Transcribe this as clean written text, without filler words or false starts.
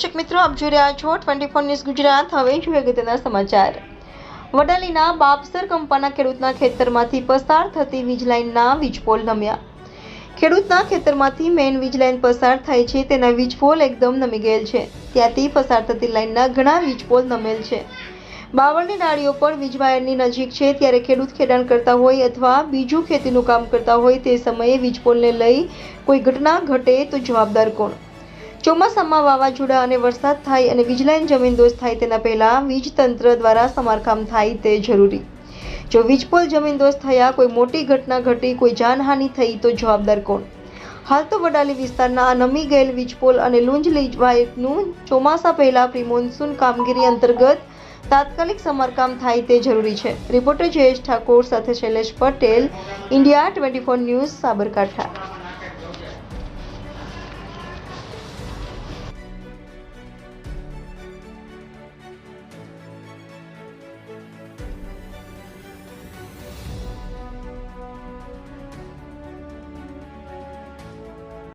દર્શક મિત્રો, આપ જોઈ રહ્યા છો 24 ન્યૂઝ ગુજરાત। હવે જોઈએ અગત્યના સમાચાર। વડાલીના બાપસર કંપાના ખેડૂતના ખેતરમાંથી પસાર થતી વીજ લાઇનના વીજપોલ નમ્યા। ખેડૂતના ખેતરમાંથી મેઇન વીજ લાઇન પસાર થાય છે, તેના વીજપોલ એકદમ નમી ગયેલ છે। ત્યાંથી પસાર થતી લાઇનના ઘણા વીજપોલ નમેલ છે। બાવળની ડાળીઓ પર વીજ વાયરની નજીક છે, ત્યારે ખેડૂત ખેડાણ કરતા હોય અથવા બીજું ખેતીનું કામ કરતા હોય તે સમયે વીજપોલને લઈ કોઈ ઘટના ઘટે તો જવાબદાર કોણ? ચોમાસામાં વાવાઝોડા અને વરસાદ થાય અને વીજ લાઇન જમીનદોસ્ત થાય તેના પહેલા વીજ તંત્ર દ્વારા સમારકામ થાય તે જરૂરી। જો વીજપોલ જમીનદોસ્ત થયા, કોઈ મોટી ઘટના ઘટી, કોઈ જાનહાનિ થઈ તો જવાબદાર કોણ? હાલ તો વડાલી વિસ્તારના આ નમી ગયેલ વીજપોલ અને લુંજ વાયરનું ચોમાસા પહેલા પ્રી મોન્સૂન કામગીરી અંતર્ગત તાત્કાલિક સમારકામ થાય તે જરૂરી છે। રિપોર્ટર જયેશ ઠાકોર સાથે શૈલેષ પટેલ, ઇન્ડિયા 24 ન્યૂઝ, સાબરકાંઠા।